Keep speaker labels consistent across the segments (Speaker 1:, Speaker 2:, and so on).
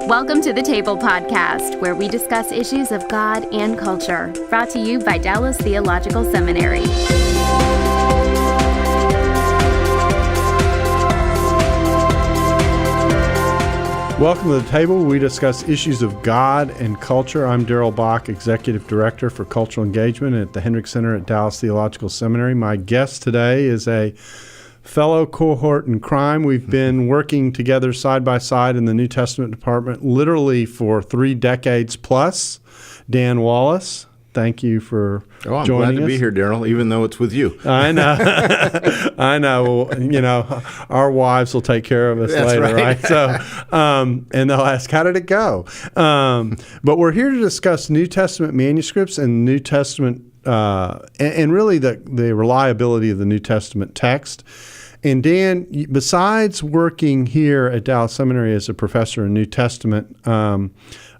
Speaker 1: Welcome to the Table Podcast, where we discuss issues of God and culture, brought to you by Dallas Theological Seminary.
Speaker 2: Welcome to the Table. We discuss issues of God and culture. I'm Darrell Bock, Executive Director for Cultural Engagement at the Hendrick Center at Dallas Theological Seminary. My guest today is a fellow cohort in crime. We've been working together side by side in the New Testament department literally for 3 decades plus. Dan Wallace, thank you for joining us.
Speaker 3: I'm glad to be here, Darrell, even though it's with you.
Speaker 2: I know. I know. Well, our wives will take care of us later, right? So, and they'll ask, how did it go? But we're here to discuss New Testament manuscripts and New Testament, and really the reliability of the New Testament text. And Dan, besides working here at Dallas Seminary as a professor in New Testament,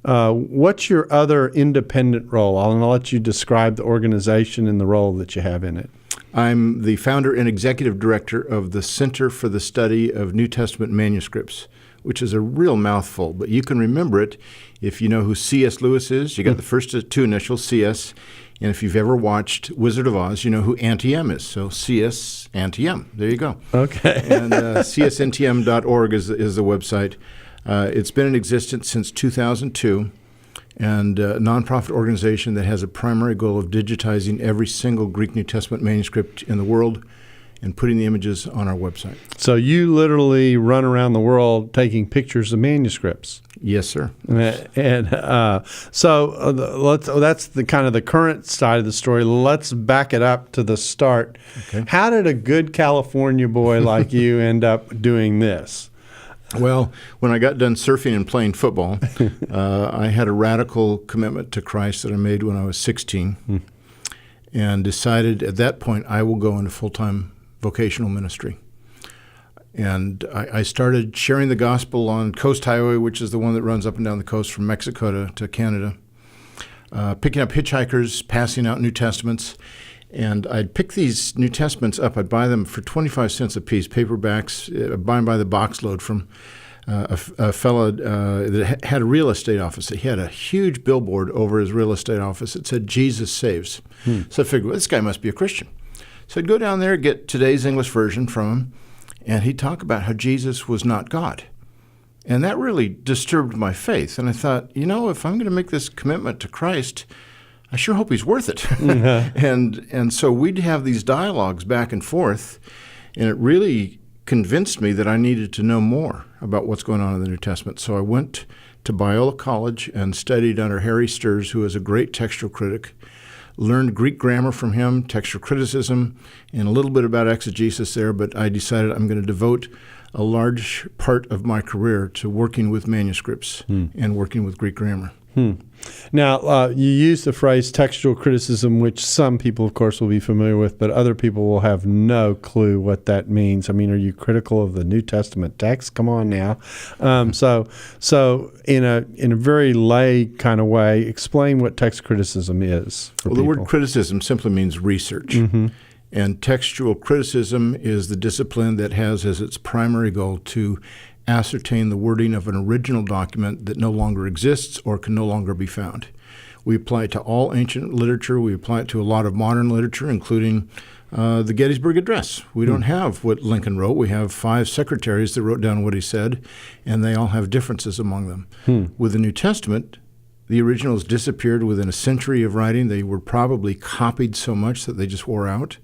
Speaker 2: what's your other independent role? I'll let you describe the organization and the role that you have in it.
Speaker 3: I'm the founder and executive director of the Center for the Study of New Testament Manuscripts, which is a real mouthful, but you can remember it if you know who C.S. Lewis is. You got the first 2 initials, C.S., and if you've ever watched Wizard of Oz, you know who Auntie M is. So C.S. Auntie M. There you go.
Speaker 2: Okay.
Speaker 3: And csntm.org is the website. It's been in existence since 2002, and a nonprofit organization that has a primary goal of digitizing every single Greek New Testament manuscript in the world and putting the images on our website.
Speaker 2: So you literally run around the world taking pictures of manuscripts.
Speaker 3: Yes, sir.
Speaker 2: And that's the kind of the current side of the story. Let's back it up to the start. Okay. How did a good California boy like you end up doing this?
Speaker 3: Well, when I got done surfing and playing football, I had a radical commitment to Christ that I made when I was 16 and decided at that point I will go into full-time vocational ministry. And I started sharing the gospel on Coast Highway, which is the one that runs up and down the coast from Mexico to Canada, picking up hitchhikers, passing out New Testaments. And I'd pick these New Testaments up. I'd buy them for 25 cents a piece, paperbacks, buy them by the box load from a fellow that had a real estate office. He had a huge billboard over his real estate office that said, Jesus saves. So I figured, well, this guy must be a Christian. So I'd go down there, get today's English version from him, and he'd talk about how Jesus was not God. And that really disturbed my faith. And I thought, if I'm going to make this commitment to Christ, I sure hope he's worth it. Mm-hmm. And so we'd have these dialogues back and forth, and it really convinced me that I needed to know more about what's going on in the New Testament. So I went to Biola College and studied under Harry Sturz, who is a great textual critic, learned Greek grammar from him, textual criticism, and a little bit about exegesis there, but I decided I'm going to devote a large part of my career to working with manuscripts and working with Greek grammar.
Speaker 2: Now, you use the phrase textual criticism, which some people, of course, will be familiar with, but other people will have no clue what that means. I mean, are you critical of the New Testament text? Come on now. So in a very lay kind of way, explain what text criticism is for people.
Speaker 3: The word criticism simply means research. Mm-hmm. And textual criticism is the discipline that has as its primary goal to ascertain the wording of an original document that no longer exists or can no longer be found. We apply it to all ancient literature. We apply it to a lot of modern literature, including the Gettysburg Address. We don't have what Lincoln wrote. We have 5 secretaries that wrote down what he said, and they all have differences among them. With the New Testament, the originals disappeared within a century of writing. They were probably copied so much that they just wore out.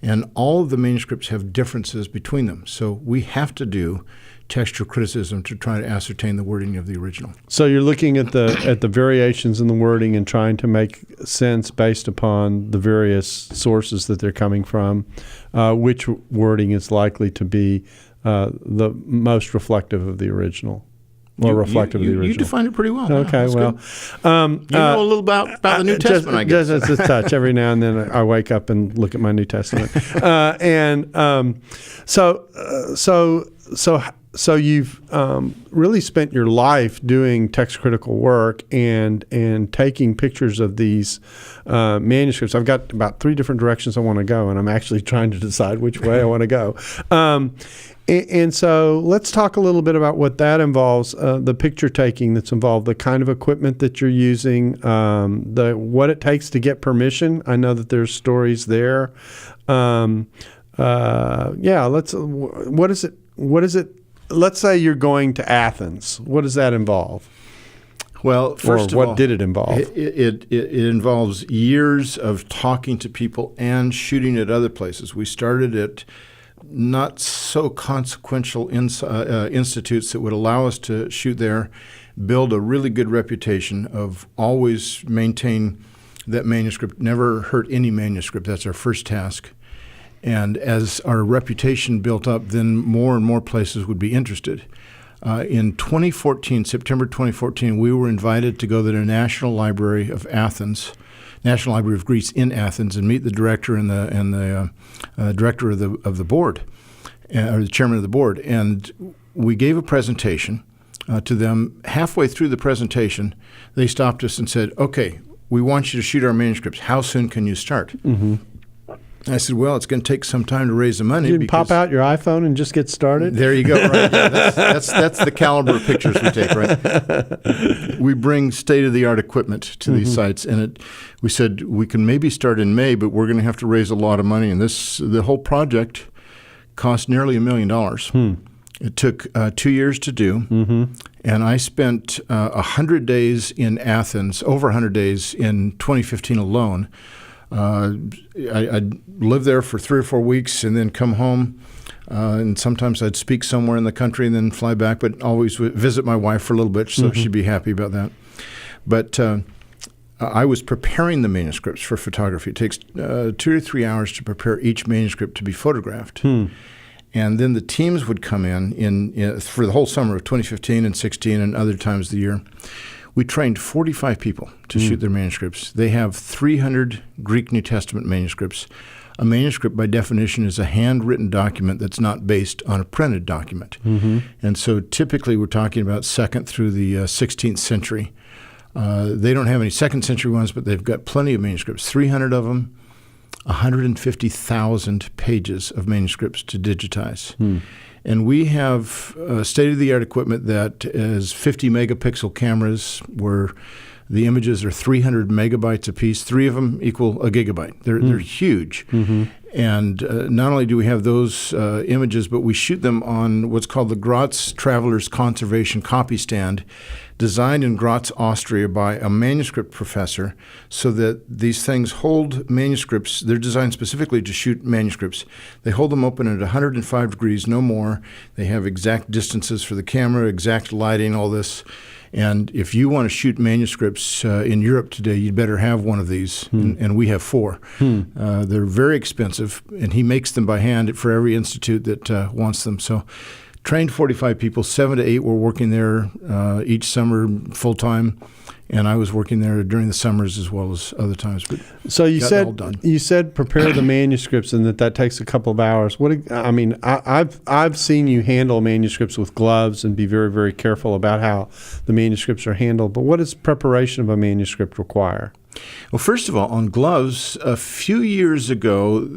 Speaker 3: And all of the manuscripts have differences between them. So we have to do textual criticism to try to ascertain the wording of the original.
Speaker 2: So you're looking at the variations in the wording and trying to make sense based upon the various sources that they're coming from, which wording is likely to be the most reflective of the original. More reflective of the original.
Speaker 3: You defined it pretty well.
Speaker 2: Okay, well.
Speaker 3: You know a little about the New Testament, I guess.
Speaker 2: Just a touch. Every now and then I wake up and look at my New Testament. So So you've really spent your life doing text critical work and taking pictures of these manuscripts. I've got about 3 different directions I want to go, and I'm actually trying to decide which way I want to go. And so let's talk a little bit about what that involves, the picture taking that's involved, the kind of equipment that you're using, what it takes to get permission. I know that there's stories there. What is it? Let's say you're going to Athens. What does that involve?
Speaker 3: Well, first of all,
Speaker 2: what did it involve?
Speaker 3: It involves years of talking to people and shooting at other places. We started at not so consequential institutes that would allow us to shoot there, build a really good reputation of always maintain that manuscript, never hurt any manuscript. That's our first task. And as our reputation built up, then more and more places would be interested. In 2014, September 2014, we were invited to go to the National Library of Athens, National Library of Greece in Athens, and meet the director and the director of the board, or the chairman of the board. And we gave a presentation to them. Halfway through the presentation, they stopped us and said, "Okay, we want you to shoot our manuscripts. How soon can you start?" Mm-hmm. I said, well, it's going to take some time to raise the money.
Speaker 2: You can pop out your iPhone and just get started?
Speaker 3: There you go. Right. Yeah, that's the caliber of pictures we take, right? We bring state-of-the-art equipment to these sites, and we said we can maybe start in May, but we're going to have to raise a lot of money. And the whole project cost nearly $1 million. It took 2 years to do, and I spent 100 days in Athens, over 100 days in 2015 alone. I'd live there for 3 or 4 weeks and then come home, and sometimes I'd speak somewhere in the country and then fly back, but always visit my wife for a little bit, so she'd be happy about that. But I was preparing the manuscripts for photography. It takes 2 to 3 hours to prepare each manuscript to be photographed. And then the teams would come in for the whole summer of 2015 and 16 and other times of the year. We trained 45 people to shoot their manuscripts. They have 300 Greek New Testament manuscripts. A manuscript, by definition, is a handwritten document that's not based on a printed document. And so typically we're talking about 2nd through the 16th century. They don't have any 2nd century ones, but they've got plenty of manuscripts, 300 of them, 150,000 pages of manuscripts to digitize. And we have state-of-the-art equipment that is 50 megapixel cameras where the images are 300 megabytes apiece. 3 of them equal a gigabyte. They're huge. And not only do we have those images, but we shoot them on what's called the Graz Traveler's Conservation Copy Stand, designed in Graz, Austria by a manuscript professor, so that these things hold manuscripts. They're designed specifically to shoot manuscripts. They hold them open at 105 degrees, no more. They have exact distances for the camera, exact lighting, all this. And if you want to shoot manuscripts in Europe today, you'd better have one of these, and we have 4. They're very expensive, and he makes them by hand for every institute that wants them. So trained 45 people, 7 to 8 were working there each summer full-time, and I was working there during the summers as well as other times. But
Speaker 2: so you said prepare the manuscripts and that takes a couple of hours. I've seen you handle manuscripts with gloves and be very, very careful about how the manuscripts are handled. But what does preparation of a manuscript require?
Speaker 3: Well, first of all, on gloves, a few years ago,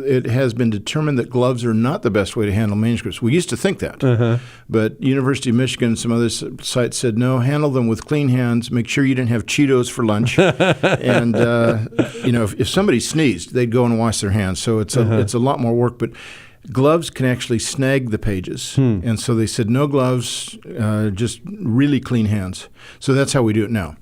Speaker 3: it has been determined that gloves are not the best way to handle manuscripts. We used to think that, but University of Michigan and some other sites said, no, handle them with clean hands. Make sure you didn't have Cheetos for lunch. And, if somebody sneezed, they'd go and wash their hands. So it's a lot more work, but gloves can actually snag the pages. And so they said, no gloves, just really clean hands. So that's how we do it now.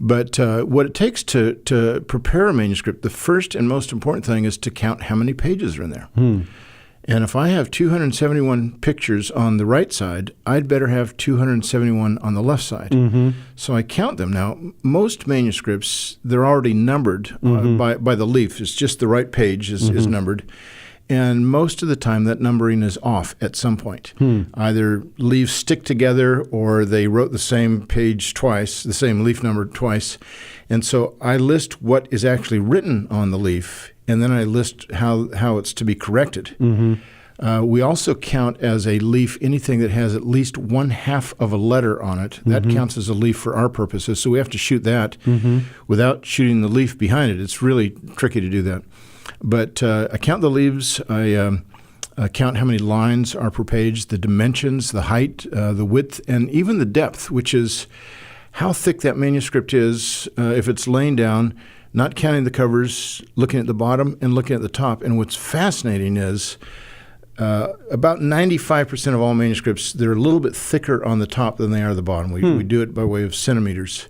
Speaker 3: But what it takes to prepare a manuscript, the first and most important thing is to count how many pages are in there. And if I have 271 pictures on the right side, I'd better have 271 on the left side. So I count them. Now, most manuscripts, they're already numbered by the leaf. It's just the right page is numbered. And most of the time, that numbering is off at some point. Either leaves stick together or they wrote the same page twice, the same leaf number twice. And so I list what is actually written on the leaf, and then I list how it's to be corrected. We also count as a leaf anything that has at least 1/2 of a letter on it. That counts as a leaf for our purposes. So we have to shoot that without shooting the leaf behind it. It's really tricky to do that. But I count the leaves. I count how many lines are per page, the dimensions, the height, the width, and even the depth, which is how thick that manuscript is if it's laying down, not counting the covers, looking at the bottom and looking at the top. And what's fascinating is about 95% of all manuscripts, they're a little bit thicker on the top than they are the bottom. We do it by way of centimeters.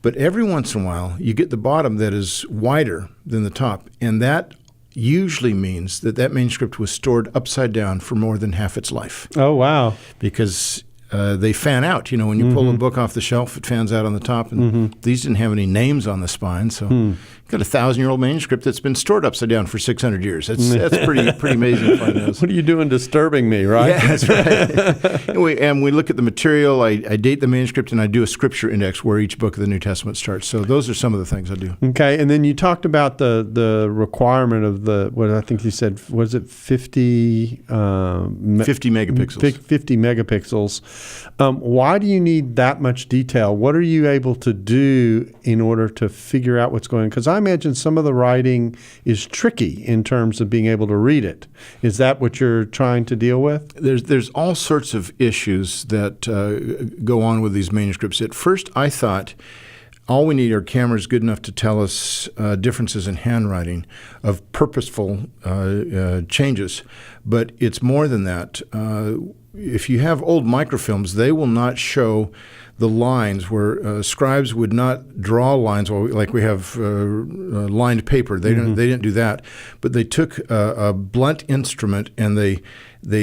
Speaker 3: But every once in a while, you get the bottom that is wider than the top, and that usually means that that manuscript was stored upside down for more than half its life.
Speaker 2: Oh, wow.
Speaker 3: Because they fan out. You know, when you pull a book off the shelf, it fans out on the top, and these didn't have any names on the spine, so you've got a 1,000-year-old manuscript that's been stored upside down for 600 years. That's pretty amazing to find those.
Speaker 2: What are you doing disturbing me, right?
Speaker 3: Yeah, that's right. and we look at the material. I date the manuscript, and I do a scripture index where each book of the New Testament starts. So those are some of the things I do.
Speaker 2: Okay, and then you talked about the requirement of what I think you said, was it 50?
Speaker 3: 50 megapixels.
Speaker 2: 50 megapixels. Why do you need that much detail? What are you able to do in order to figure out what's going on? Because I imagine some of the writing is tricky in terms of being able to read it. Is that what you're trying to deal with?
Speaker 3: There's all sorts of issues that go on with these manuscripts. At first, I thought all we need are cameras good enough to tell us differences in handwriting of purposeful changes. But it's more than that. If you have old microfilms, they will not show the lines where scribes would not draw lines like we have lined paper. They didn't do that. But they took a blunt instrument and they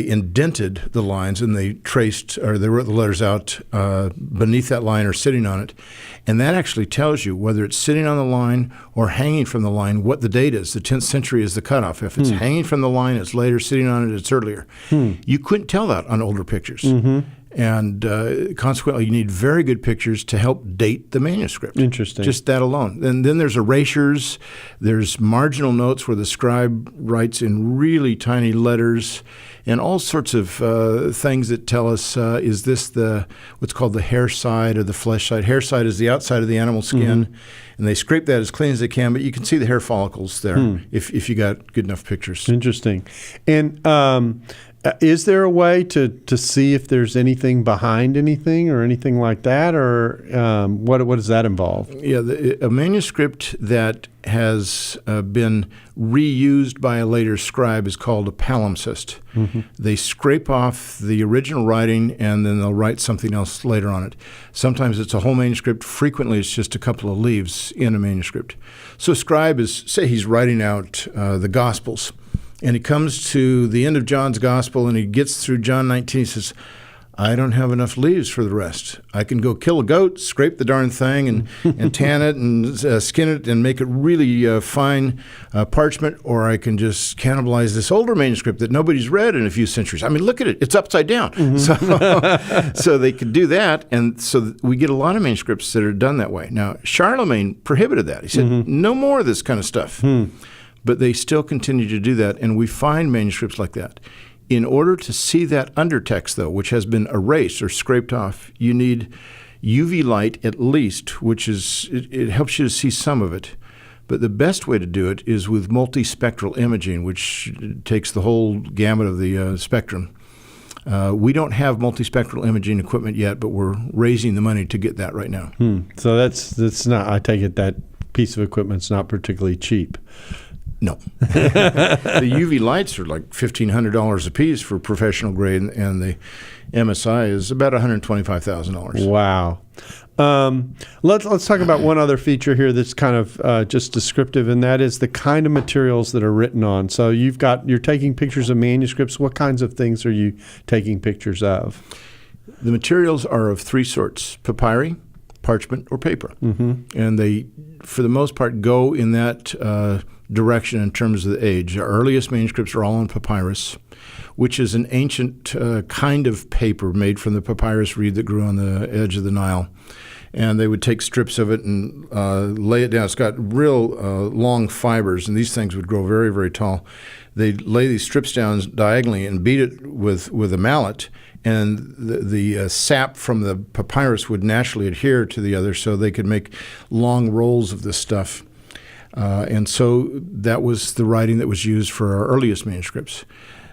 Speaker 3: indented the lines and they wrote the letters out beneath that line or sitting on it. And that actually tells you whether it's sitting on the line or hanging from the line, what the date is. The 10th century is the cutoff. If it's hanging from the line, it's later. Sitting on it, it's earlier. You couldn't tell that on older pictures. And consequently, you need very good pictures to help date the manuscript.
Speaker 2: Interesting.
Speaker 3: Just that alone. And then there's erasures. There's marginal notes where the scribe writes in really tiny letters and all sorts of things that tell us, is this what's called the hair side or the flesh side? Hair side is the outside of the animal skin, and they scrape that as clean as they can, but you can see the hair follicles there if you got good enough pictures.
Speaker 2: Interesting. And is there a way to see if there's anything behind anything or anything like that, or what does that involve? Yeah,
Speaker 3: a manuscript that has been reused by a later scribe is called a palimpsest. They scrape off the original writing and then they'll write something else later on it. Sometimes it's a whole manuscript. Frequently it's just a couple of leaves in a manuscript. So a scribe say he's writing out the Gospels. And he comes to the end of John's Gospel, and he gets through John 19. He says, I don't have enough leaves for the rest. I can go kill a goat, scrape the darn thing, and tan it and skin it and make it really fine parchment, or I can just cannibalize this older manuscript that nobody's read in a few centuries. I mean, look at it. It's upside down. So they could do that, and so we get a lot of manuscripts that are done that way. Now, Charlemagne prohibited that. He said, no more of this kind of stuff. But they still continue to do that, and we find manuscripts like that. In order to see that undertext, though, which has been erased or scraped off, you need UV light at least, which it helps you to see some of it. But the best way to do it is with multispectral imaging, which takes the whole gamut of the spectrum. We don't have multispectral imaging equipment yet, but we're raising the money to get that right now.
Speaker 2: So that's not, I take it that piece of equipment's not particularly cheap.
Speaker 3: No. The UV lights are like $1,500 a piece for professional grade, and the MSI is about $125,000.
Speaker 2: Wow. Let's talk about one other feature here that's kind of just descriptive, and that is the kind of materials that are written on. So you're taking pictures of manuscripts. What kinds of things are you taking pictures of?
Speaker 3: The materials are of three sorts: papyri, parchment, or paper. And they, for the most part, go in that direction in terms of the age. Our earliest manuscripts are all on papyrus, which is an ancient kind of paper made from the papyrus reed that grew on the edge of the Nile. and they would take strips of it and lay it down. It's got real long fibers, and these things would grow very, very tall. They'd lay these strips down diagonally and beat it with a mallet, and the sap from the papyrus would naturally adhere to the other, so they could make long rolls of this stuff. And so that was the writing that was used for our earliest manuscripts.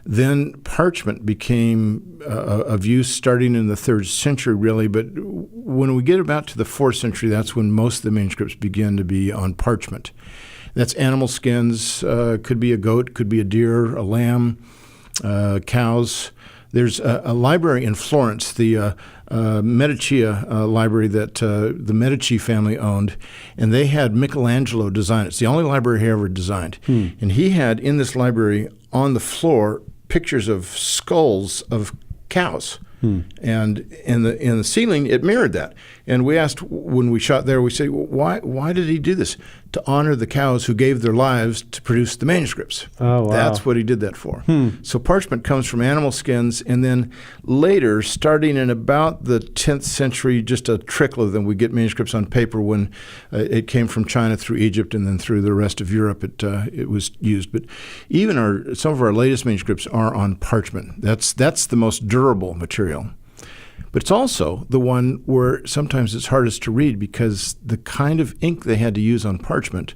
Speaker 3: Then parchment became of use starting in the 3rd century, really. But when we get about to the 4th century, that's when most of the manuscripts begin to be on parchment. That's animal skins, could be a goat, could be a deer, a lamb, cows. There's a library in Florence, the Medici library that the Medici family owned, and they had Michelangelo design it. It's the only library he ever designed. And he had in this library on the floor pictures of skulls of cows. And in the ceiling, it mirrored that. And we asked when we shot there, we said, why did he do this? To honor the cows who gave their lives to produce the manuscripts.
Speaker 2: Oh, wow.
Speaker 3: That's what he did that for. So parchment comes from animal skins, and then later, starting in about the 10th century, just a trickle of them, we get manuscripts on paper when it came from China through Egypt and then through the rest of Europe it was used. But even some of our latest manuscripts are on parchment. That's the most durable material. But it's also the one where sometimes it's hardest to read because the kind of ink they had to use on parchment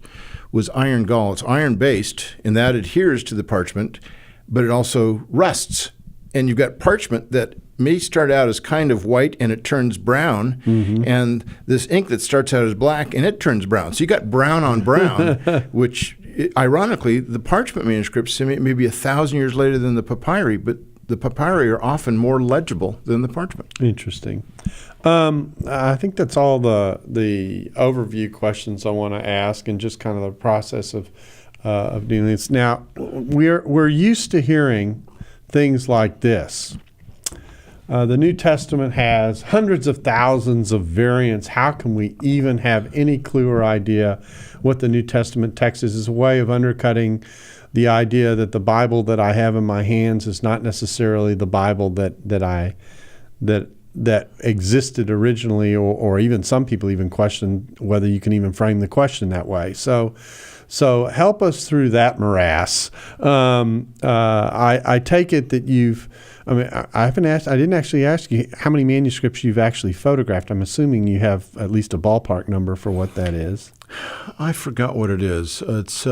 Speaker 3: was iron gall. It's iron-based, and that adheres to the parchment, but it also rusts. And you've got parchment that may start out as kind of white and it turns brown, and this ink that starts out as black and it turns brown. So you got brown on brown, which ironically, the parchment manuscripts may be 1,000 years later than the papyri, but the papyri are often more legible than the parchment.
Speaker 2: Interesting. I think that's all the overview questions I want to ask, and just kind of the process of doing this. Now, we're used to hearing things like this. The New Testament has hundreds of thousands of variants. How can we even have any clue or idea what the New Testament text is? It's a way of undercutting the idea that the Bible that I have in my hands is not necessarily the Bible that existed originally, or even some people even question whether you can even frame the question that way. So help us through that morass. I take it that I didn't actually ask you how many manuscripts you've actually photographed. I'm assuming you have at least a ballpark number for what that is.
Speaker 3: I forgot what it is. It's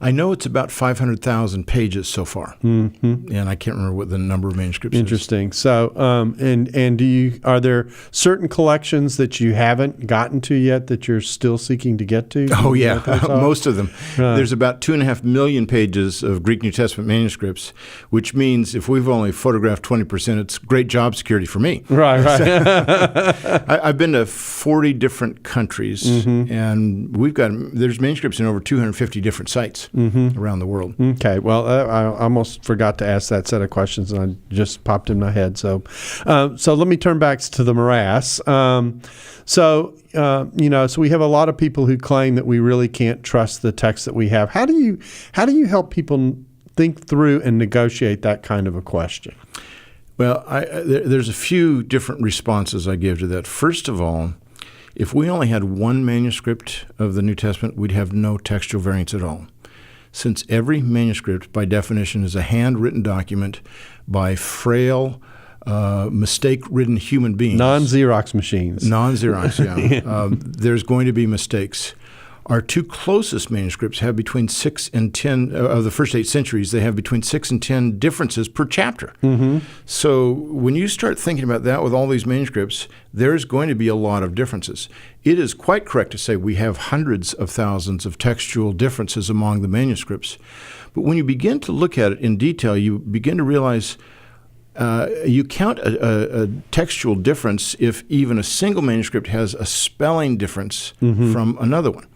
Speaker 3: I know it's about 500,000 pages so far, and I can't remember what the number of manuscripts is.
Speaker 2: Interesting. So, and are there certain collections that you haven't gotten to yet that you're still seeking to get to?
Speaker 3: Oh, yeah, most of them. There's about 2.5 million pages of Greek New Testament manuscripts, which means if we've only photographed 20%, it's great job security for me.
Speaker 2: Right.
Speaker 3: I've been to 40 different countries, and there's manuscripts in over 250 different sites around the world.
Speaker 2: Okay. Well, I almost forgot to ask that set of questions, and I just popped in my head. So let me turn back to the morass. So we have a lot of people who claim that we really can't trust the text that we have. How do you help people think through and negotiate that kind of a question?
Speaker 3: Well, there's a few different responses I give to that. First of all, if we only had one manuscript of the New Testament, we'd have no textual variants at all. Since every manuscript, by definition, is a handwritten document by frail, mistake-ridden human beings.
Speaker 2: Non-Xerox machines.
Speaker 3: Non-Xerox, yeah. There's going to be mistakes. Our two closest manuscripts have between 6 and 10, of the first 8 centuries, they have between 6 and 10 differences per chapter. So when you start thinking about that with all these manuscripts, there's going to be a lot of differences. It is quite correct to say we have hundreds of thousands of textual differences among the manuscripts. But when you begin to look at it in detail, you begin to realize you count a textual difference if even a single manuscript has a spelling difference from another one.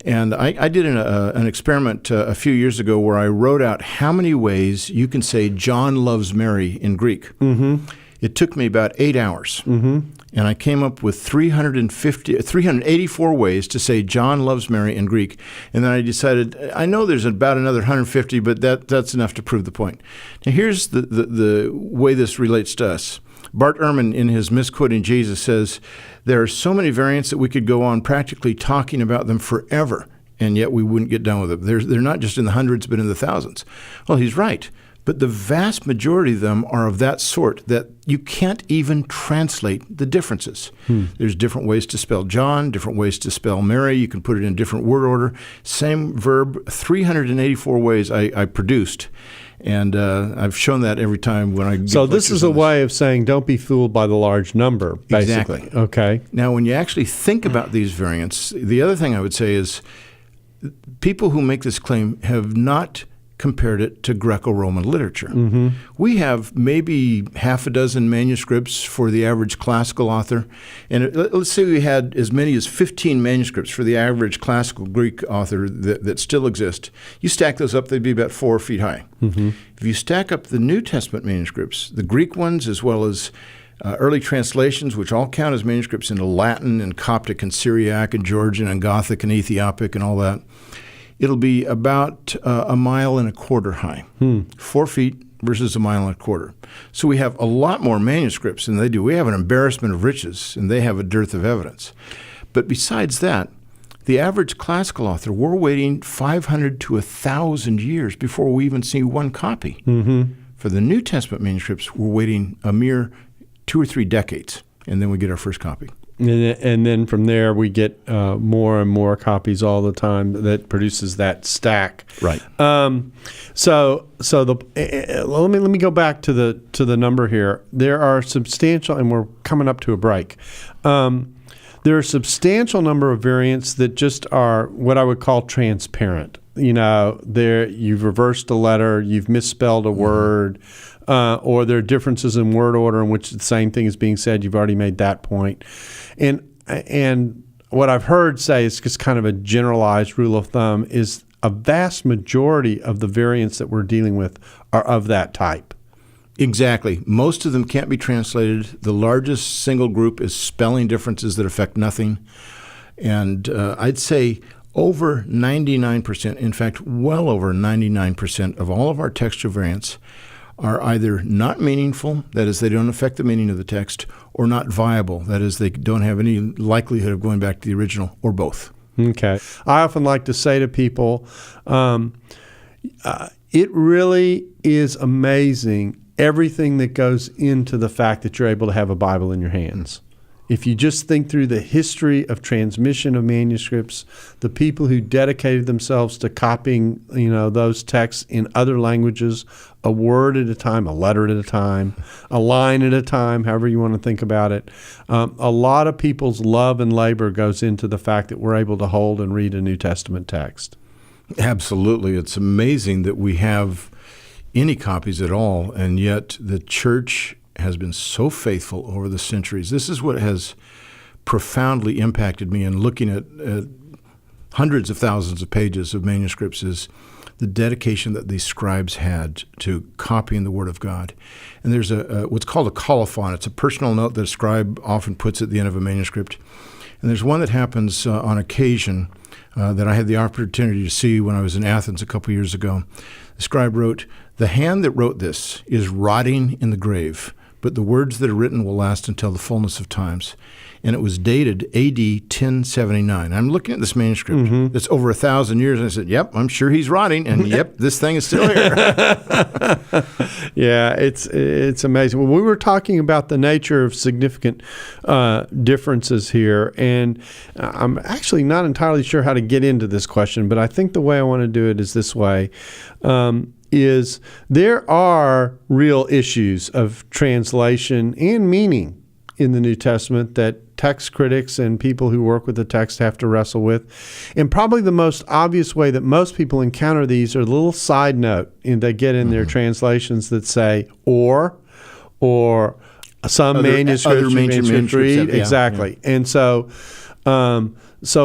Speaker 3: And I did an experiment a few years ago where I wrote out how many ways you can say John loves Mary in Greek. It took me about 8 hours. And I came up with 384 ways to say John loves Mary in Greek. And then I decided, I know there's about another 150, but that's enough to prove the point. Now here's the way this relates to us. Bart Ehrman, in his Misquoting Jesus, says, there are so many variants that we could go on practically talking about them forever, and yet we wouldn't get done with them. They're not just in the hundreds, but in the thousands. Well, he's right. But the vast majority of them are of that sort that you can't even translate the differences. There's different ways to spell John, different ways to spell Mary. You can put it in different word order. Same verb, 384 ways I produced. And I've shown that every time when I give
Speaker 2: So this is a way of saying don't be fooled by the large number, basically.
Speaker 3: Exactly.
Speaker 2: Okay.
Speaker 3: Now, when you actually think about these variants, the other thing I would say is people who make this claim have not compared it to Greco-Roman literature. We have maybe half a dozen manuscripts for the average classical author. And let's say we had as many as 15 manuscripts for the average classical Greek author that still exist. You stack those up, they'd be about 4 feet high. If you stack up the New Testament manuscripts, the Greek ones as well as early translations, which all count as manuscripts into Latin and Coptic and Syriac and Georgian and Gothic and Ethiopic and all that, it'll be about 1.25 miles high, 4 feet versus 1.25 miles. So we have a lot more manuscripts than they do. We have an embarrassment of riches, and they have a dearth of evidence. But besides that, the average classical author, we're waiting 500 to 1,000 years before we even see one copy. For the New Testament manuscripts, we're waiting a mere 2 or 3 decades, and then we get our first copy.
Speaker 2: And then from there, we get more and more copies all the time that produces that stack.
Speaker 3: Right.
Speaker 2: So let me go back to the number here. There are substantial, and we're coming up to a break. There are a substantial number of variants that just are what I would call transparent. You've reversed a letter, you've misspelled a word. Or there are differences in word order in which the same thing is being said. You've already made that point. And what I've heard say is just kind of a generalized rule of thumb is a vast majority of the variants that we're dealing with are of that type.
Speaker 3: Exactly. Most of them can't be translated. The largest single group is spelling differences that affect nothing. And I'd say over 99%, in fact, well over 99% of all of our textual variants are either not meaningful, that is, they don't affect the meaning of the text, or not viable, that is, they don't have any likelihood of going back to the original, or both.
Speaker 2: Okay. I often like to say to people, it really is amazing everything that goes into the fact that you're able to have a Bible in your hands. If you just think through the history of transmission of manuscripts, the people who dedicated themselves to copying, those texts in other languages, a word at a time, a letter at a time, a line at a time, however you want to think about it. A lot of people's love and labor goes into the fact that we're able to hold and read a New Testament text.
Speaker 3: Absolutely. It's amazing that we have any copies at all, and yet the church has been so faithful over the centuries. This is what has profoundly impacted me in looking at hundreds of thousands of pages of manuscripts is the dedication that these scribes had to copying the Word of God. And there's what's called a colophon. It's a personal note that a scribe often puts at the end of a manuscript. And there's one that happens on occasion that I had the opportunity to see when I was in Athens a couple years ago. The scribe wrote, "The hand that wrote this is rotting in the grave, but the words that are written will last until the fullness of times." And it was dated A.D. 1079. I'm looking at this manuscript that's over 1,000 years, and I said, yep, I'm sure he's rotting, and yep, this thing is still here.
Speaker 2: Yeah, it's amazing. Well, we were talking about the nature of significant differences here, and I'm actually not entirely sure how to get into this question, but I think the way I want to do it is this way. Is there are real issues of translation and meaning in the New Testament that text critics and people who work with the text have to wrestle with. And probably the most obvious way that most people encounter these are a little side note they get in their translations that say or some manuscripts read. Exactly. Yeah. And so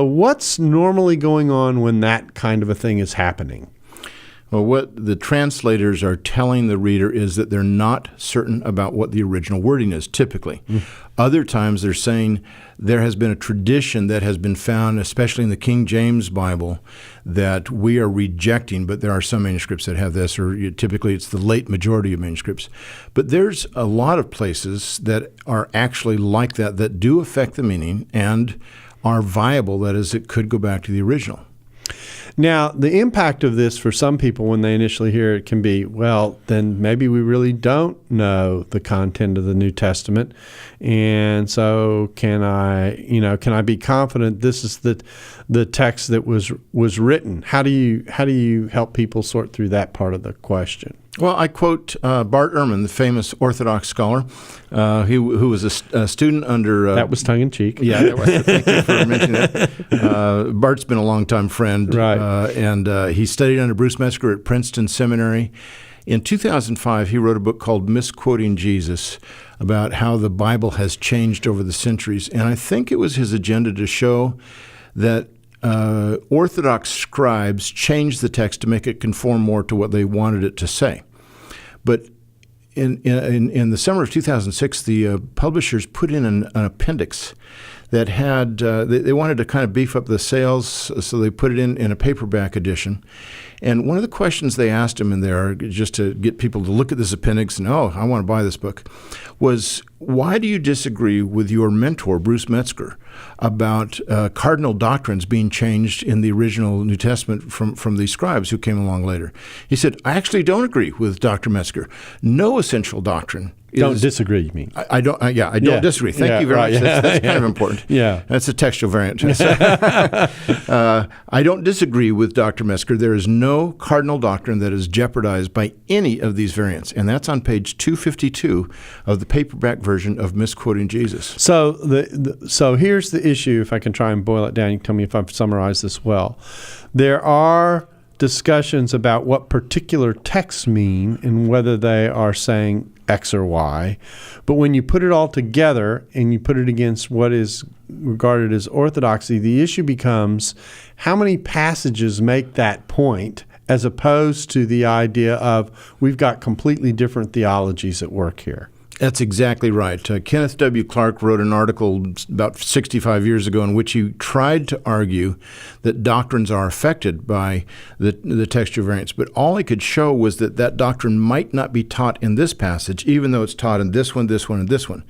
Speaker 2: what's normally going on when that kind of a thing is happening?
Speaker 3: Well, what the translators are telling the reader is that they're not certain about what the original wording is, typically. Other times they're saying there has been a tradition that has been found, especially in the King James Bible, that we are rejecting, but there are some manuscripts that have this, or typically it's the late majority of manuscripts. But there's a lot of places that are actually like that do affect the meaning and are viable, that is, it could go back to the original.
Speaker 2: Now, the impact of this for some people when they initially hear it can be, well, then maybe we really don't know the content of the New Testament. And so can I be confident this is the text that was written? How do you help people sort through that part of the question?
Speaker 3: Well, I quote Bart Ehrman, the famous Orthodox scholar, who was a student under...
Speaker 2: that was tongue-in-cheek.
Speaker 3: Yeah, that was. Thank you for mentioning that. Bart's been a long-time friend,
Speaker 2: right.
Speaker 3: And he studied under Bruce Metzger at Princeton Seminary. In 2005, he wrote a book called Misquoting Jesus, about how the Bible has changed over the centuries. And I think it was his agenda to show that Orthodox scribes changed the text to make it conform more to what they wanted it to say. But in the summer of 2006, the publishers put in an appendix that had, they wanted to kind of beef up the sales, so they put it in a paperback edition. And one of the questions they asked him in there, just to get people to look at this appendix and, I want to buy this book, was, why do you disagree with your mentor, Bruce Metzger, about cardinal doctrines being changed in the original New Testament from the scribes who came along later? He said, I actually don't agree with Dr. Metzger. No essential doctrine.
Speaker 2: Don't disagree, you mean?
Speaker 3: I don't disagree. Thank you very much. That's kind of important.
Speaker 2: Yeah.
Speaker 3: That's a textual variant. I don't disagree with Dr. Metzger. There is no cardinal doctrine that is jeopardized by any of these variants. And that's on page 252 of the paperback version of Misquoting Jesus.
Speaker 2: So so here's the issue, if I can try and boil it down. You can tell me if I've summarized this well. There are discussions about what particular texts mean and whether they are saying X or Y. But when you put it all together and you put it against what is regarded as orthodoxy, the issue becomes how many passages make that point, as opposed to the idea of we've got completely different theologies at work here.
Speaker 3: That's exactly right. Kenneth W. Clark wrote an article about 65 years ago in which he tried to argue that doctrines are affected by the textual variants, but all he could show was that doctrine might not be taught in this passage, even though it's taught in this one, and this one.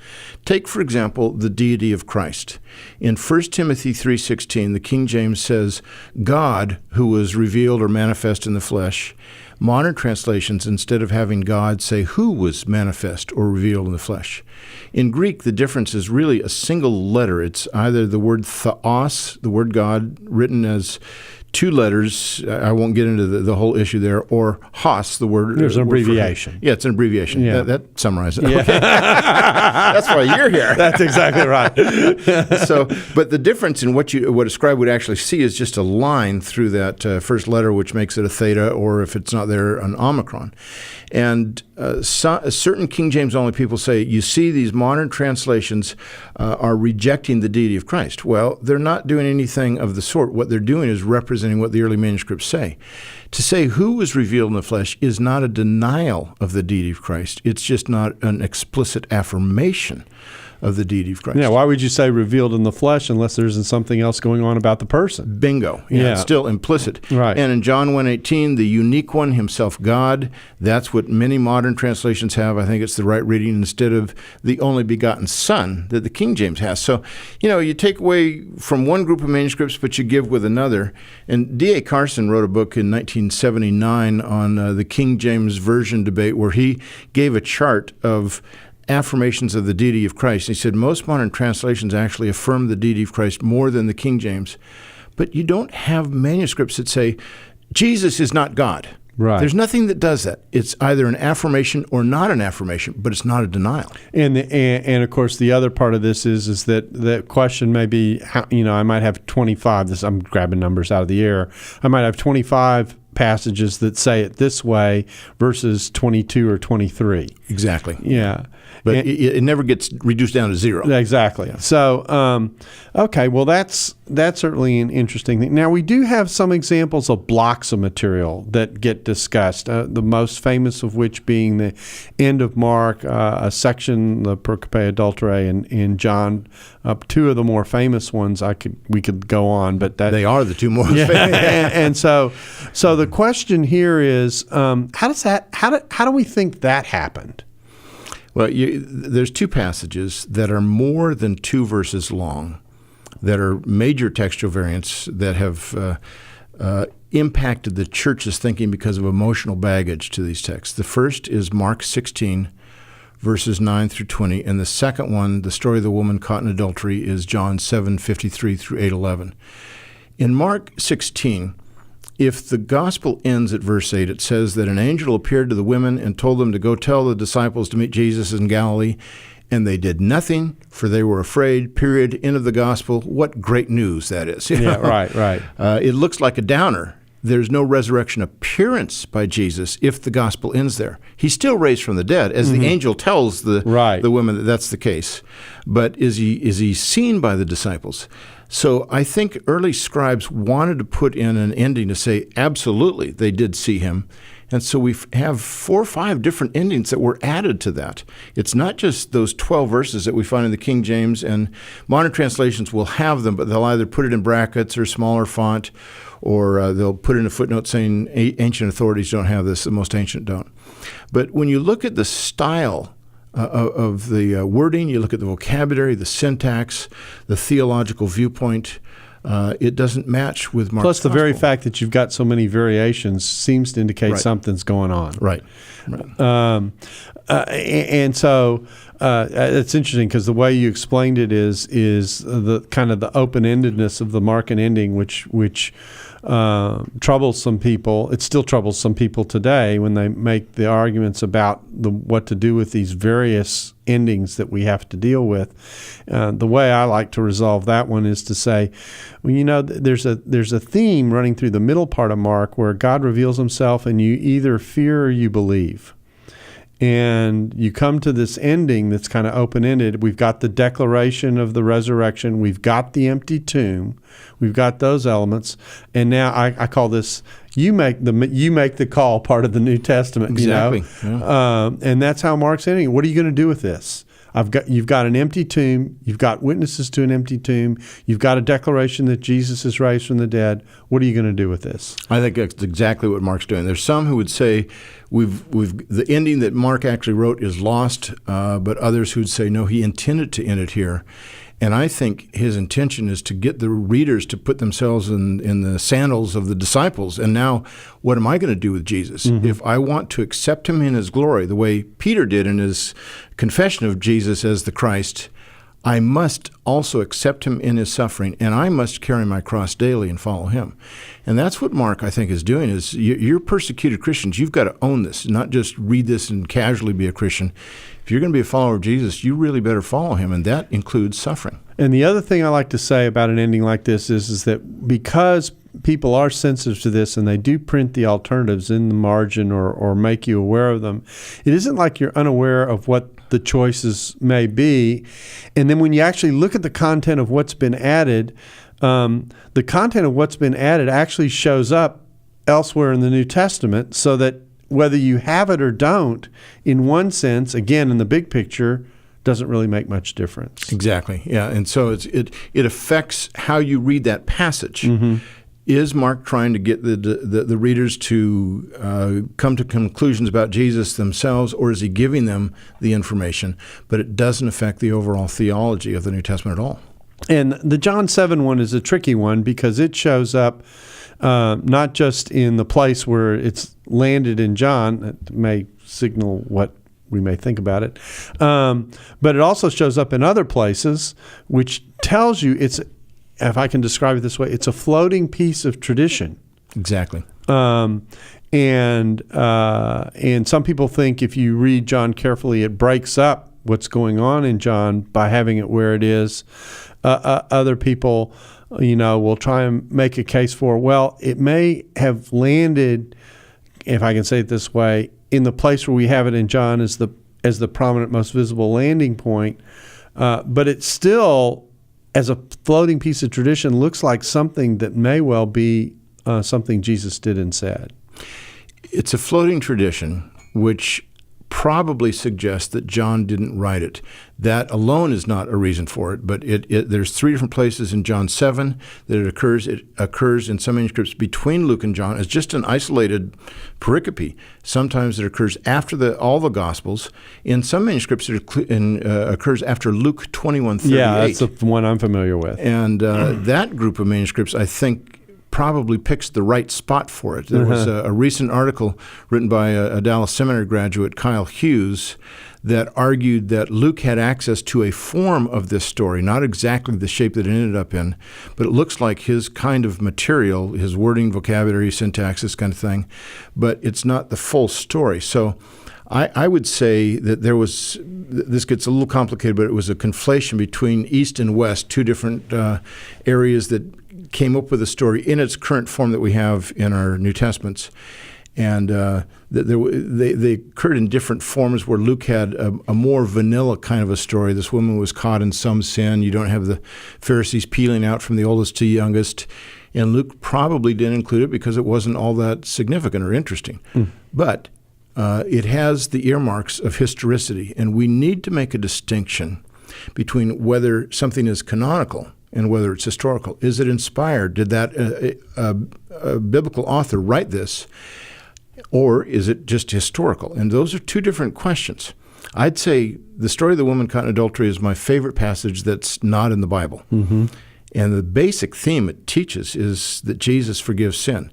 Speaker 3: Take, for example, the deity of Christ. In 1 Timothy 3:16, the King James says, God, who was revealed or manifest in the flesh. Modern translations, instead of having God, say who was manifest or revealed in the flesh. In Greek, the difference is really a single letter. It's either the word theos, the word God, written as two letters. I won't get into the whole issue there. Or hos, the word.
Speaker 2: There's an abbreviation.
Speaker 3: Yeah, it's an abbreviation.
Speaker 2: Yeah.
Speaker 3: That summarizes it. Okay. That's why you're here.
Speaker 2: That's exactly right.
Speaker 3: But the difference in what a scribe would actually see is just a line through that first letter, which makes it a theta, or if it's not there, an omicron. And certain King James only people say, you see, these modern translations are rejecting the deity of Christ. Well, they're not doing anything of the sort. What they're doing is representing what the early manuscripts say. To say who was revealed in the flesh is not a denial of the deity of Christ. It's just not an explicit affirmation of the deity of Christ.
Speaker 2: Yeah, why would you say revealed in the flesh unless there's something else going on about the person?
Speaker 3: Bingo. Yeah. It's still implicit.
Speaker 2: Right.
Speaker 3: And in John 1:18, the unique one, himself God, that's what many modern translations have. I think it's the right reading instead of the only begotten Son that the King James has. So, you take away from one group of manuscripts, but you give with another. And D.A. Carson wrote a book in 1979 on the King James Version debate where he gave a chart of affirmations of the deity of Christ. He said most modern translations actually affirm the deity of Christ more than the King James. But you don't have manuscripts that say, Jesus is not God.
Speaker 2: Right.
Speaker 3: There's nothing that does that. It's either an affirmation or not an affirmation, but it's not a denial.
Speaker 2: And of course, the other part of this is that the question may be, I might have 25, I'm grabbing numbers out of the air, I might have 25 passages that say it this way versus 22 or 23.
Speaker 3: Exactly.
Speaker 2: Yeah.
Speaker 3: But it never gets reduced down to zero.
Speaker 2: Exactly. Yeah. So, okay, well, that's certainly an interesting thing. Now, we do have some examples of blocks of material that get discussed, the most famous of which being the end of Mark, a section, the Pericope Adultery, and John. Two of the more famous ones we could go on, but
Speaker 3: they are the two most famous.
Speaker 2: And so the question here is, how do we think that happened?
Speaker 3: Well, there's two passages that are more than 2 verses long that are major textual variants that have impacted the church's thinking because of emotional baggage to these texts. The first is Mark 16, verses 9 through 20, and the second one, the story of the woman caught in adultery, is John 7:53 through 8:11. In Mark 16, if the gospel ends at verse 8, it says that an angel appeared to the women and told them to go tell the disciples to meet Jesus in Galilee, and they did nothing, for they were afraid, period, end of the gospel. What great news that is.
Speaker 2: Yeah, right.
Speaker 3: It looks like a downer. There's no resurrection appearance by Jesus if the gospel ends there. He's still raised from the dead, as the angel tells the women that that's the case. But is he seen by the disciples? So I think early scribes wanted to put in an ending to say, absolutely, they did see him. And so we have 4 or 5 different endings that were added to that. It's not just those 12 verses that we find in the King James, and modern translations will have them, but they'll either put it in brackets or smaller font, or they'll put in a footnote saying ancient authorities don't have this, the most ancient don't. But when you look at the style of the wording, you look at the vocabulary, the syntax, the theological viewpoint, it doesn't match with Mark's
Speaker 2: Plus, the
Speaker 3: gospel.
Speaker 2: very fact that you've got so many variations seems to indicate something's going on.
Speaker 3: Right.
Speaker 2: And so it's interesting because the way you explained it is the kind of the open-endedness of the Markan ending, which troubles some people. It still troubles some people today when they make the arguments about what to do with these various endings that we have to deal with. The way I like to resolve that one is to say, well, there's a theme running through the middle part of Mark where God reveals himself and you either fear or you believe. And you come to this ending that's kind of open-ended. We've got the declaration of the resurrection. We've got the empty tomb. We've got those elements. And now I call this you make the call part of the New Testament.
Speaker 3: Exactly.
Speaker 2: Yeah. And that's how Mark's ending. What are you going to do with this? You've got an empty tomb. You've got witnesses to an empty tomb. You've got a declaration that Jesus is raised from the dead. What are you going to do with this? I
Speaker 3: think that's exactly what Mark's doing. There's some who would say the ending that Mark actually wrote is lost, but others who'd say no, he intended to end it here. And I think his intention is to get the readers to put themselves in the sandals of the disciples. And now, what am I going to do with Jesus? Mm-hmm. If I want to accept him in his glory, the way Peter did in his confession of Jesus as the Christ, I must also accept him in his suffering, and I must carry my cross daily and follow him. And that's what Mark, I think, is doing, is you're persecuted Christians. You've got to own this, not just read this and casually be a Christian. If you're going to be a follower of Jesus, you really better follow him, and that includes suffering.
Speaker 2: And the other thing I like to say about an ending like this is that because people are sensitive to this and they do print the alternatives in the margin or make you aware of them, it isn't like you're unaware of what the choices may be. And then when you actually look at the content of what's been added, the content of what's been added actually shows up elsewhere in the New Testament, so that whether you have it or don't, in one sense, again, in the big picture, doesn't really make much difference.
Speaker 3: Exactly, yeah. And so it affects how you read that passage.
Speaker 2: Mm-hmm.
Speaker 3: Is Mark trying to get the readers to come to conclusions about Jesus themselves, or is he giving them the information? But it doesn't affect the overall theology of the New Testament at all.
Speaker 2: And the John 7 one is a tricky one because it shows up not just in the place where it's landed in John. That may signal what we may think about it. But it also shows up in other places, which tells you it's, if I can describe it this way, it's a floating piece of tradition.
Speaker 3: Exactly.
Speaker 2: And some people think if you read John carefully, it breaks up what's going on in John by having it where it is. Other people, will try and make a case for, well, it may have landed, if I can say it this way, in the place where we have it in John as the prominent, most visible landing point, but it still, as a floating piece of tradition, looks like something that may well be something Jesus did and said.
Speaker 3: It's a floating tradition, which probably suggests that John didn't write it. That alone is not a reason for it, but there's 3 different places in John 7 that it occurs. It occurs in some manuscripts between Luke and John as just an isolated pericope. Sometimes it occurs after all the Gospels. In some manuscripts, it occurs after Luke 21:38.
Speaker 2: Yeah, that's the one I'm familiar with.
Speaker 3: And that group of manuscripts, I think, probably picks the right spot for it. There was a recent article written by a Dallas Seminary graduate, Kyle Hughes, that argued that Luke had access to a form of this story, not exactly the shape that it ended up in, but it looks like his kind of material, his wording, vocabulary, syntax, this kind of thing, but it's not the full story. So I would say that this gets a little complicated, but it was a conflation between East and West, 2 different areas that came up with a story in its current form that we have in our New Testaments. And they occurred in different forms where Luke had a more vanilla kind of a story. This woman was caught in some sin. You don't have the Pharisees peeling out from the oldest to youngest. And Luke probably didn't include it because it wasn't all that significant or interesting. But it has the earmarks of historicity, and we need to make a distinction between whether something is canonical and whether it's historical. Is it inspired? Did that a biblical author write this? Or is it just historical? And those are 2 different questions. I'd say the story of the woman caught in adultery is my favorite passage that's not in the Bible. And the basic theme it teaches is that Jesus forgives sin.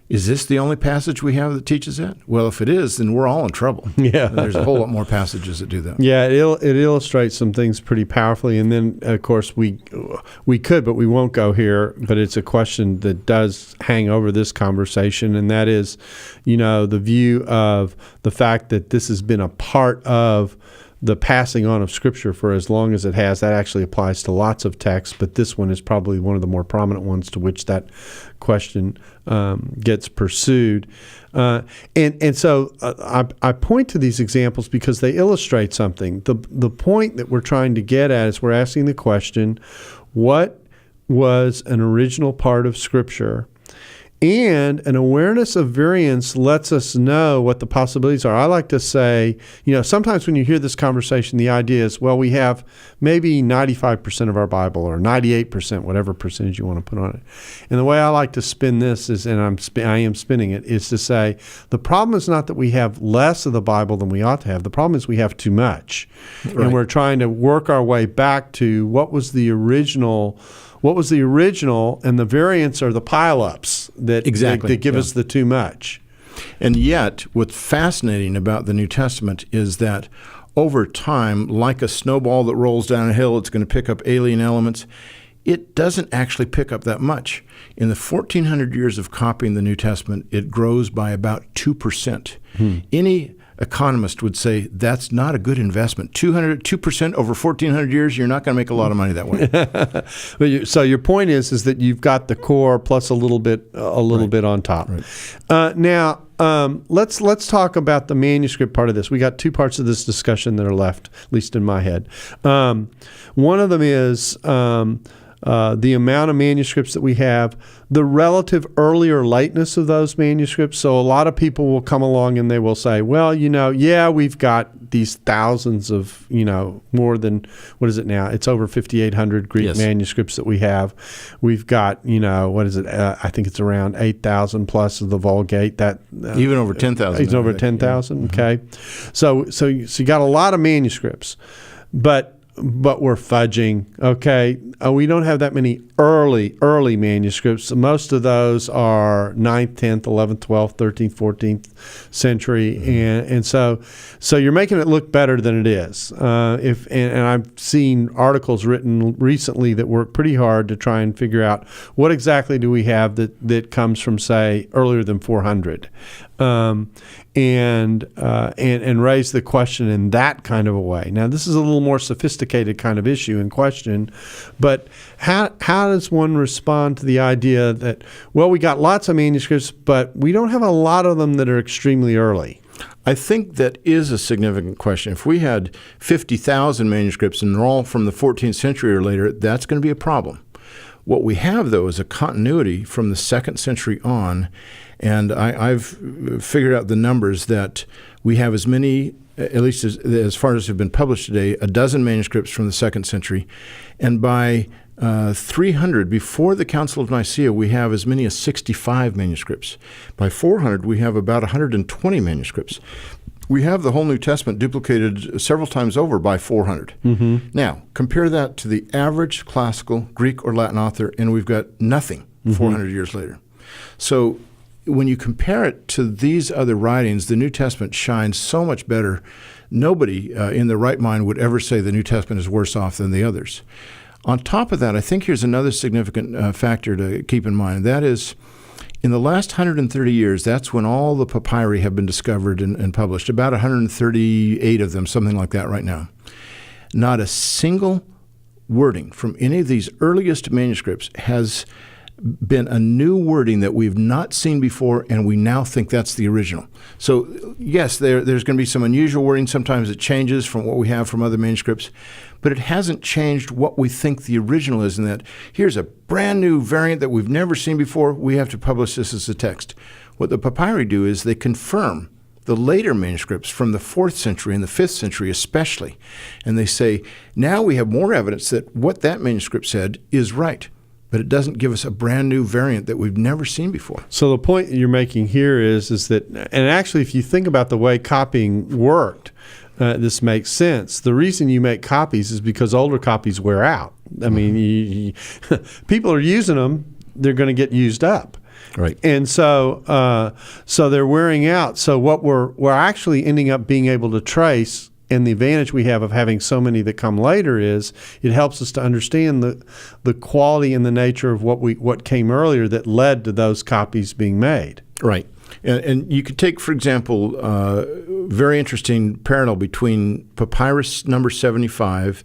Speaker 3: Is this the only passage we have that teaches that? Well, if it is, then we're all in trouble.
Speaker 2: Yeah.
Speaker 3: There's a whole lot more passages that do that.
Speaker 2: Yeah, it illustrates some things pretty powerfully. And then, of course, we could, but we won't go here. But it's a question that does hang over this conversation, and that is, the view of the fact that this has been a part of the passing on of Scripture for as long as it has. That actually applies to lots of texts, but this one is probably one of the more prominent ones to which that question gets pursued. And so I point to these examples because they illustrate something. The point that we're trying to get at is we're asking the question, what was an original part of Scripture? And an awareness of variance lets us know what the possibilities are. I like to say, sometimes when you hear this conversation, the idea is, well, we have maybe 95% of our Bible or 98%, whatever percentage you want to put on it. And the way I like to spin this is, and I am spinning it, is to say the problem is not that we have less of the Bible than we ought to have. The problem is we have too much. Right. And we're trying to work our way back to what was the original, and the variants are the pile-ups that give us the too much.
Speaker 3: And yet, what's fascinating about the New Testament is that over time, like a snowball that rolls down a hill, it's going to pick up alien elements. It doesn't actually pick up that much. In the 1,400 years of copying the New Testament, it grows by about 2%. Any economist would say that's not a good investment. 2% over 1,400 years, you're not going to make a lot of money that way.
Speaker 2: So your point is that you've got the core plus a little bit on top. Right. Now, let's talk about the manuscript part of this. We got 2 parts of this discussion that are left, at least in my head. One of them is the amount of manuscripts that we have, the relative early or lateness of those manuscripts. So a lot of people will come along and they will say, well, we've got these thousands of, more than, what is it now? It's over 5,800 Greek manuscripts that we have. We've got, what is it? I think it's around 8,000 plus of the Vulgate. That
Speaker 3: even over 10,000.
Speaker 2: It's over 10,000. Okay. So you got a lot of manuscripts, but we're fudging. Okay, we don't have that many early manuscripts. Most of those are 9th, 10th, 11th, 12th, 13th, 14th century, and so you're making it look better than it is. And I've seen articles written recently that work pretty hard to try and figure out what exactly do we have that comes from, say, earlier than 400. And raise the question in that kind of a way. Now, this is a little more sophisticated kind of issue and question, but how does one respond to the idea that, well, we got lots of manuscripts, but we don't have a lot of them that are extremely early?
Speaker 3: I think that is a significant question. If we had 50,000 manuscripts and they're all from the 14th century or later, that's going to be a problem. What we have, though, is a continuity from the 2nd century on. And I've figured out the numbers that we have as many, at least as far as have been published today, a dozen manuscripts from the 2nd century. And by 300, before the Council of Nicaea, we have as many as 65 manuscripts. By 400, we have about 120 manuscripts. We have the whole New Testament duplicated several times over by 400. Mm-hmm. Now, compare that to the average classical Greek or Latin author, and we've got nothing 400 years later. So when you compare it to these other writings, the New Testament shines so much better. Nobody in their right mind would ever say the New Testament is worse off than the others. On top of that, I think here's another significant factor to keep in mind. That is, in the last 130 years, that's when all the papyri have been discovered and published, about 138 of them, something like that right now. Not a single wording from any of these earliest manuscripts has been a new wording that we've not seen before, and we now think that's the original. So, yes, there's going to be some unusual wording. Sometimes it changes from what we have from other manuscripts, but it hasn't changed what we think the original is, in that here's a brand new variant that we've never seen before. We have to publish this as a text. What the papyri do is they confirm the later manuscripts from the 4th century and the 5th century especially, and they say, now we have more evidence that what that manuscript said is right. But it doesn't give us a brand new variant that we've never seen before.
Speaker 2: So the point you're making here is that, and actually if you think about the way copying worked, this makes sense. The reason you make copies is because older copies wear out. I mean, people are using them, they're going to get used up.
Speaker 3: Right.
Speaker 2: And so they're wearing out. So what we're actually ending up being able to trace, and the advantage we have of having so many that come later, is it helps us to understand the quality and the nature of what came earlier that led to those copies being made.
Speaker 3: Right. And you could take, for example, very interesting parallel between Papyrus number 75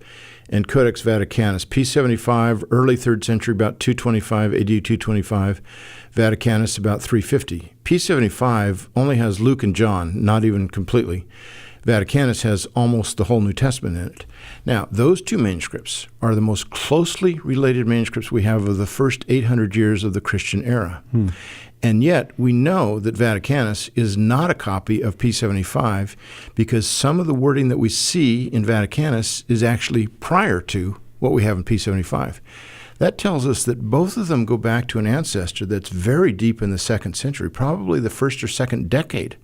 Speaker 3: and Codex Vaticanus. P75, early 3rd century, about 225, AD 225. Vaticanus, about 350. P75 only has Luke and John, not even completely. Vaticanus has almost the whole New Testament in it. Now, those two manuscripts are the most closely related manuscripts we have of the first 800 years of the Christian era. And yet, we know that Vaticanus is not a copy of P75 because some of the wording that we see in Vaticanus is actually prior to what we have in P75. That tells us that both of them go back to an ancestor that's very deep in the 2nd century, probably the 1st or 2nd decade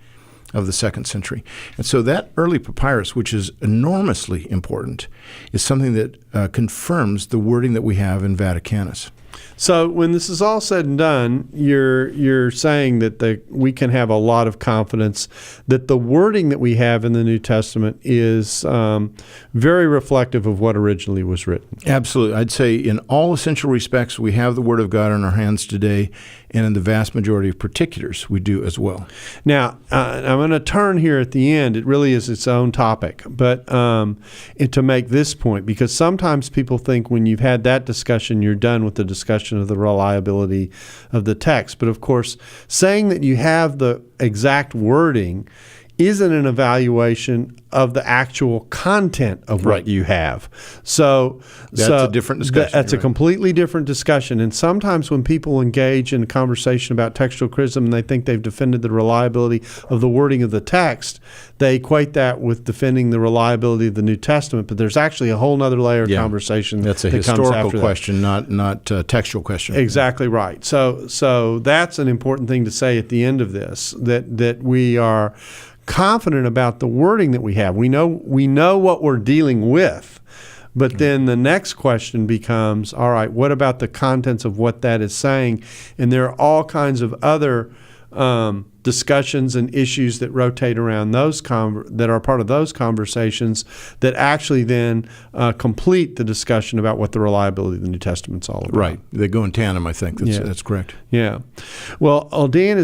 Speaker 3: of the 2nd century. And so that early papyrus, which is enormously important, is something that confirms the wording that we have in Vaticanus.
Speaker 2: So when this is all said and done, you're saying that we can have a lot of confidence that the wording that we have in the New Testament is very reflective of what originally was written.
Speaker 3: Absolutely. I'd say in all essential respects, we have the Word of God in our hands today, and in the vast majority of particulars, we do as well.
Speaker 2: Now, I'm going to turn here at the end. It really is its own topic, but to make this point, because sometimes people think when you've had that discussion, you're done with the discussion of the reliability of the text. But of course, saying that you have the exact wording isn't an evaluation of the actual content of what you have. So
Speaker 3: that's a different discussion.
Speaker 2: That's a completely different discussion. And sometimes when people engage in a conversation about textual criticism and they think they've defended the reliability of the wording of the text, they equate that with defending the reliability of the New Testament. But there's actually a whole other layer of conversation.
Speaker 3: That's a historical question, not a textual question.
Speaker 2: Exactly right. So that's an important thing to say at the end of this, that we are confident about the wording that we have. We know what we're dealing with, But then the next question becomes, all right, what about the contents of what that is saying? And there are all kinds of other discussions and issues that rotate around those that are part of those conversations that actually then complete the discussion about what the reliability of the New Testament's all about.
Speaker 3: Right. They go in tandem, I think. That's correct.
Speaker 2: Yeah. Well, Dan,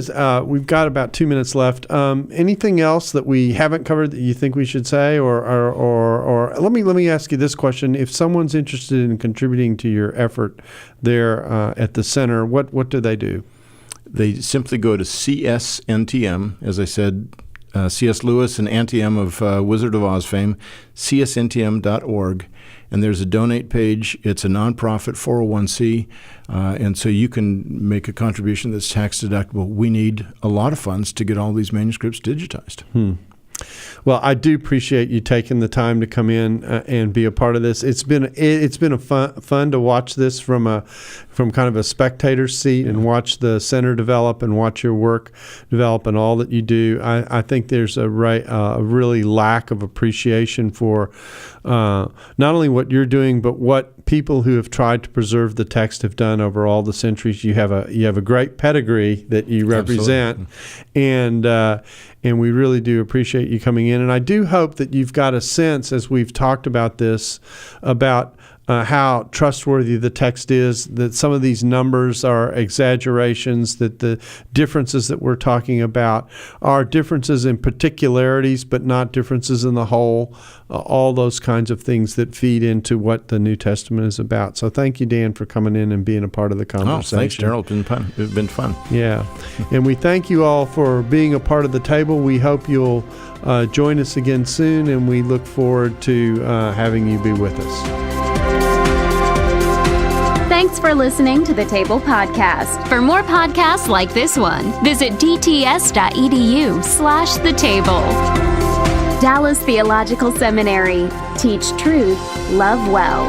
Speaker 2: we've got about 2 minutes left. Anything else that we haven't covered that you think we should say, or let me ask you this question: if someone's interested in contributing to your effort there at the center, what do they do?
Speaker 3: They simply go to CSNTM, as I said, C.S. Lewis and Antium of Wizard of Oz fame, csntm.org, and there's a donate page. It's a nonprofit 401c, and so you can make a contribution that's tax deductible. We need a lot of funds to get all these manuscripts digitized.
Speaker 2: Well, I do appreciate you taking the time to come in and be a part of this. It's been a fun to watch this from kind of a spectator's seat and watch the center develop and watch your work develop and all that you do. I think there's a really lack of appreciation for not only what you're doing, but what people who have tried to preserve the text have done over all the centuries. You have a great pedigree that you represent, and we really do appreciate you coming in. And I do hope that you've got a sense, as we've talked about this, about how trustworthy the text is, that some of these numbers are exaggerations, that the differences that we're talking about are differences in particularities, but not differences in the whole, all those kinds of things that feed into what the New Testament is about. So thank you, Dan, for coming in and being a part of the conversation.
Speaker 3: Oh, thanks, Darrell. It's been fun.
Speaker 2: Yeah. And we thank you all for being a part of the table. We hope you'll join us again soon, and we look forward to having you be with us.
Speaker 1: Thanks for listening to the Table Podcast. For more podcasts like this one, visit dts.edu/the table. Dallas Theological Seminary. Teach truth, love well.